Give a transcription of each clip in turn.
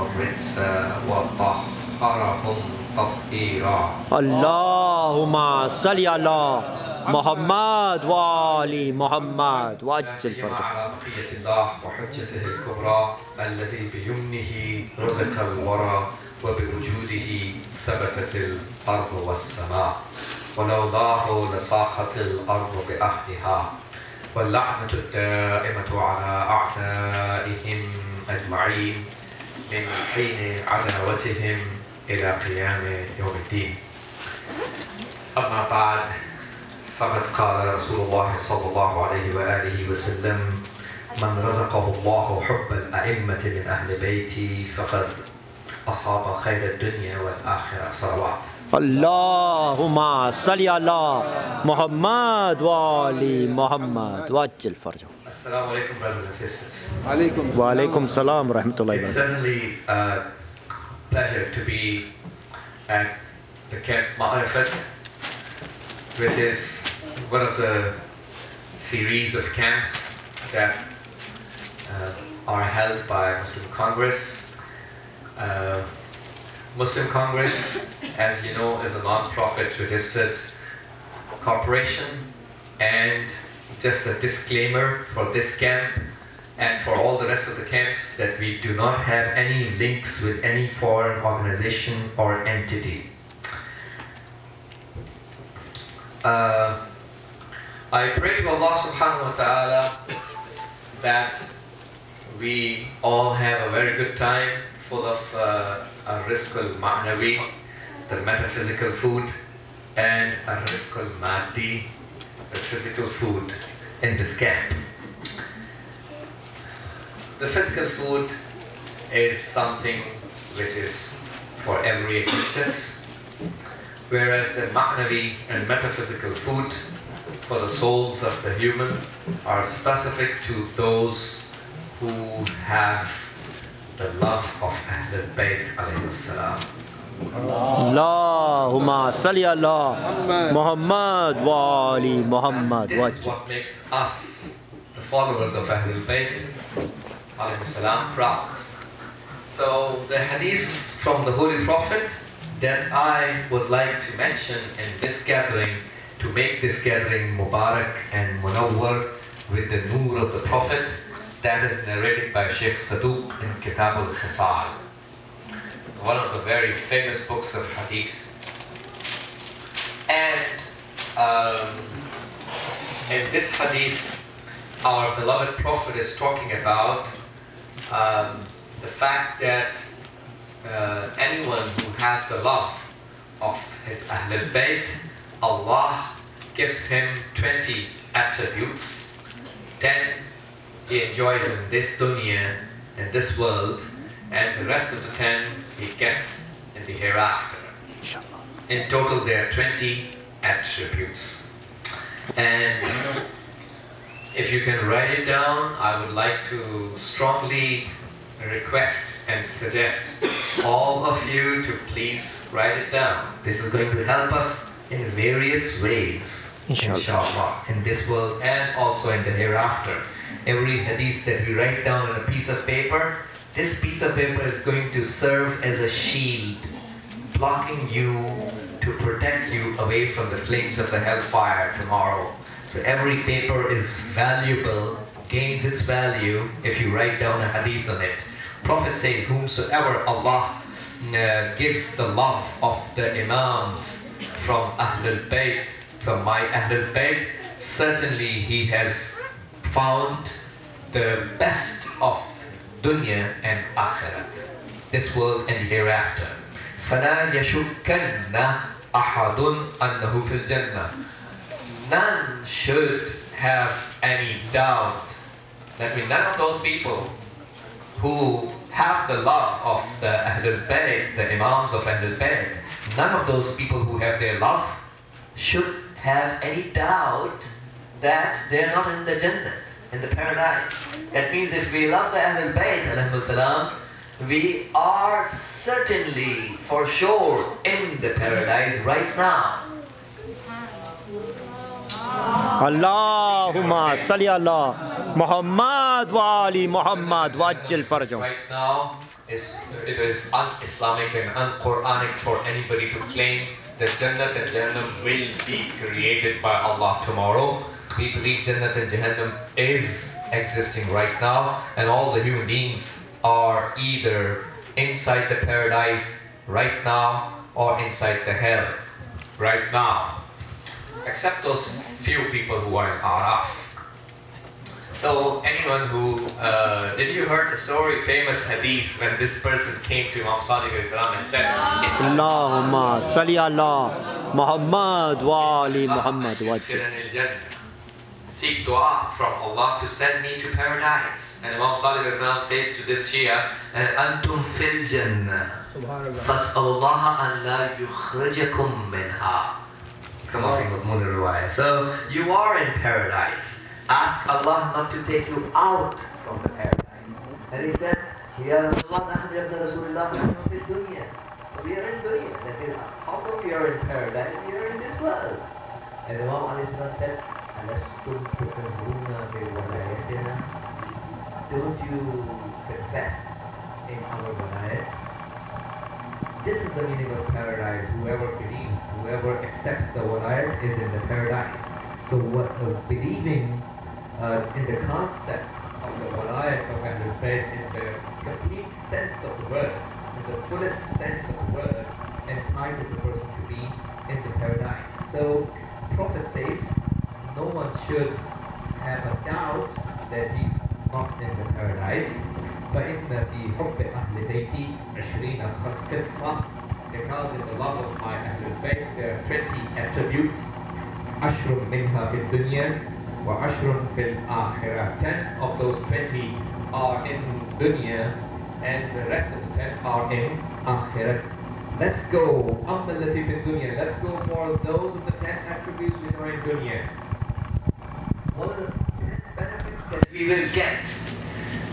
الرجس وطهرهم تطهيرا. اللهم صل على محمد وآل محمد وعجل فرجه. على بقية الله وحجته الكبرى الذي بيمنه رزق الورى وبوجوده ثبتت الأرض والسماء، ولولاه لصاحت الأرض بأهلها، واللعنة الدائمة على أعدائهم أجمعين من حين عداوتهم إلى قيام يوم الدين. أما بعد، فقد قال رسول الله صلى الله عليه وآله وسلم: من رزقه الله حب الأئمة من أهل بيتي فقد أصاب خير الدنيا والآخرة. صلوات. اللهم صل على محمد وآل محمد وعجل فرجه. Assalamu alaikum, brothers and sisters. Wa alaikum salam wa rahmatullahi wa It's barakatuh. certainly a pleasure to be at the Camp Ma'arifat, which is one of the series of camps that are held by Muslim Congress. Muslim Congress, as you know, is a non-profit registered corporation, and just a disclaimer for this camp and for all the rest of the camps that we do not have any links with any foreign organization or entity. I pray to Allah subhanahu wa ta'ala that we all have a very good time full of rizq al-ma'nawi, the metaphysical food, and rizq al-maddi, the physical food in this camp. The physical food is something which is for every existence, whereas the ma'nawi and metaphysical food for the souls of the human are specific to those who have the love of Ahlul Bayt alayhi salam. Allahumma salli ala Muhammad wa ali Muhammad. This is what makes us, the followers of Ahlul Bayt alayhi salam, proud. So the hadith from the Holy Prophet that I would like to mention in this gathering, to make this gathering Mubarak and Munawwar with the Noor of the Prophet, that is narrated by Sheikh Saduq in Kitab al-Khisal, one of the very famous books of hadith. And in this hadith, our beloved Prophet is talking about the fact that anyone who has the love of his Ahlul Bayt, Allah gives him 20 attributes. 10 he enjoys in this dunya, in this world, and the rest of the 10 he gets in the hereafter. In total there are 20 attributes. And if you can write it down, I would like to strongly request and suggest all of you to please write it down. This is going to help us in various ways, inshallah, in this world and also in the hereafter. Every hadith that we write down on a piece of paper, this piece of paper is going to serve as a shield, blocking you, to protect you away from the flames of the hellfire tomorrow. So every paper is valuable, gains its value if you write down a hadith on it. Prophet says, whomsoever Allah gives the love of the Imams from Ahlul Bayt, from my Ahlul Bayt, certainly he has found the best of dunya and akhirat, this world and hereafter. فَلَا يَشُكَّنَّ أَحَدٌ أَنَّهُ فِي الْجَنَّةِ. None should have any doubt. That means none of those people who have the love of the Ahlul Bayt, the Imams of Ahlul Bayt, none of those people who have their love should have any doubt that they're not in the Jannah, in the paradise. That means if we love the Ahlul Bayt alayhi salam, we are certainly, for sure, in the paradise right now. Allahumma salli ala Muhammad wa ali Muhammad wa ajil farjah. Right now, it is un-Islamic and un-Quranic for anybody to claim that Jannat and Jahannam will be created by Allah tomorrow. We believe Jannat and Jahannam is existing right now, and all the human beings are either inside the paradise right now or inside the hell right now, except those few people who are in Araf. So anyone who, did you heard the story, famous hadith, when this person came to Imam Sadiq and said, Allahumma salli ala Muhammad wa ali Muhammad wajjal. Seek dua from Allah to send me to paradise. And Imam Sadiq says to this Shia, Antum fil Jannah, fas'allaha an la yukhrijakum minha. Come on, so you are in paradise. Ask Allah not to take you out from the paradise. And he said, Ya Rasulullah, we are in dunya. That is, how come we are in paradise? We are in this world. And Imam Ali said, don't you confess in our walayat? This is the meaning of paradise. Whoever believes, whoever accepts the walayat is in the paradise. So what believing in the concept of the walayat of Ahlul Bayt in the complete sense of the word, in the fullest sense of the word, entitles the person to be in the paradise. So the Prophet says no one should have a doubt that he's not in the paradise. فإن في حب أهل بيتي 20 خصلة, because in the love of my Ahlul Bayt there are 20 attributes. عشر منها في الدنيا وعشر في الآخرة. 10 of those 20 are in dunya and the rest of the 10 are in akhirat. Let's go. أما التي في الدنيا. Let's go for those of the 10 attributes which are in dunya. What are the 10 benefits that we will get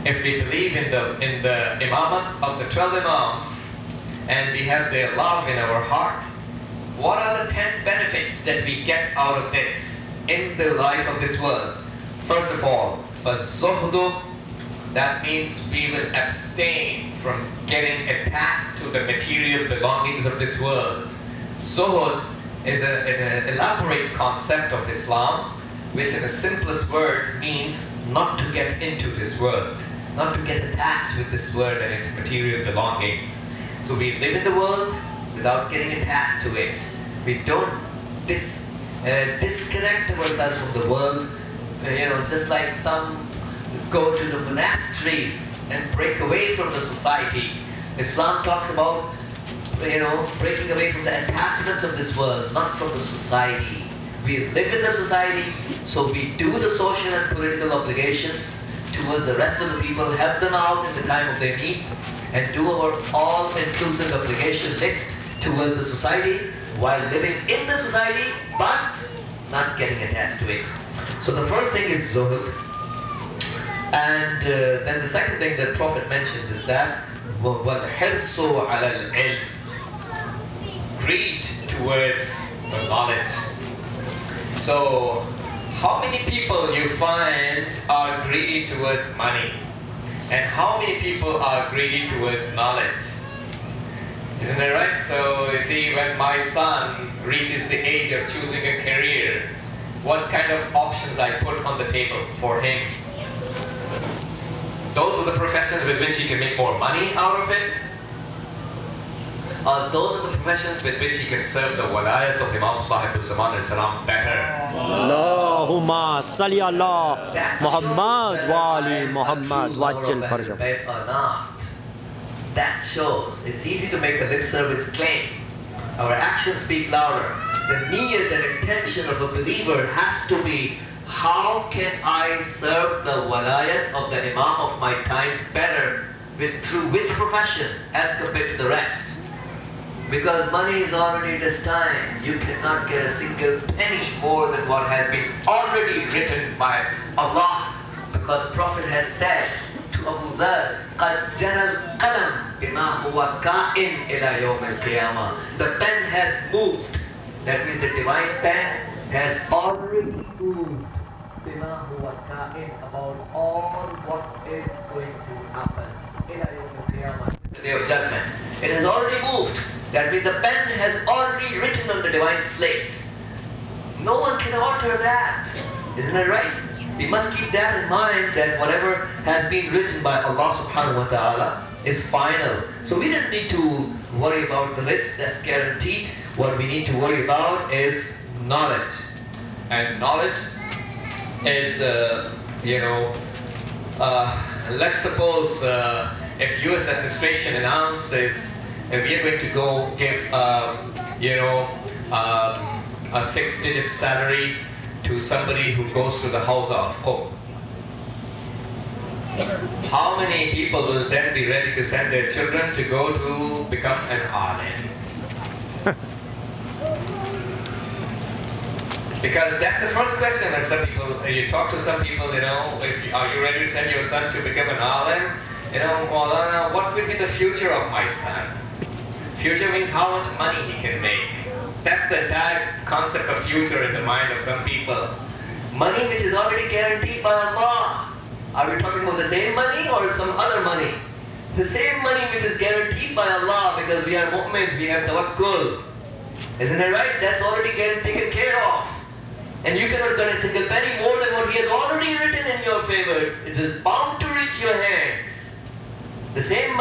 if we believe in the imamat of the 12 imams and we have their love in our heart? What are the 10 benefits that we get out of this in the life of this world? First of all, فَالزُّهْدُ, that means we will abstain from getting attached to the material belongings of this world. Zuhud is an elaborate concept of Islam, which in the simplest words means not to get into this world, not to get attached with this world and its material belongings. So we live in the world without getting attached to it. We don't disconnect ourselves from the world, just like some go to the monasteries and break away from the society. Islam talks about, breaking away from the attachments of this world, not from the society. We live in the society, so we do the social and political obligations towards the rest of the people, help them out in the time of their need, and do our all-inclusive obligation list towards the society while living in the society, but not getting attached to it. So the first thing is zuhud. And then the second thing that Prophet mentions is that وَالْحِرْصُ عَلَى الْعِلْمِ, greed towards the knowledge. So how many people you find are greedy towards money? And how many people are greedy towards knowledge? Isn't that right? So you see, when my son reaches the age of choosing a career, what kind of options I put on the table for him? Those are the professions with which he can make more money out of it. Those are the professions with which he can serve the walayat of Imam Sahib al-Zaman al-Salam better. Allahumma salli ala Muhammad wa ali Muhammad wajjal farjah. Or not. That shows. It's easy to make a lip service claim. Our actions speak louder. The niyyat and intention of a believer has to be, how can I serve the walayat of the Imam of my time better through which profession as compared to the rest? Because money is already destined. You cannot get a single penny more than what has been already written by Allah. Because Prophet has said to Abu Dharr, قَدْ جَنَى الْقَلَمْ بِمَا هُوَ كَائِنْ إِلَى يَوْمِ الْقِيَامَةِ. The pen has moved. That means the divine pen has already moved بِمَا هُوَ كَائِنْ, about all what is going to happen إِلَى يَوْمِ الْقِيَامَةِ. the day of judgment. It has already moved. That means the pen has already written on the divine slate. No one can alter that. Isn't that right? We must keep that in mind, that whatever has been written by Allah subhanahu wa ta'ala is final. So we don't need to worry about the risk that's guaranteed. What we need to worry about is knowledge. And knowledge is, let's suppose if US administration announces we are going to go give, a 6-digit salary to somebody who goes to the house of hope. How many people will then be ready to send their children to go to become an alim? Because that's the first question that some people, you talk to some people, are you ready to send your son to become an alim? Maulana, what will be the future of my son? Future means how much money he can make. That's the entire concept of future in the mind of some people. Money which is already guaranteed by Allah. Are we talking about the same money or some other money? The same money which is guaranteed by Allah, because we are mu'mins, we have tawakkul. Isn't that right? That's already taken care of. And you cannot get a single penny more than what He has already written in your favor. It is bound to reach your hands. The same money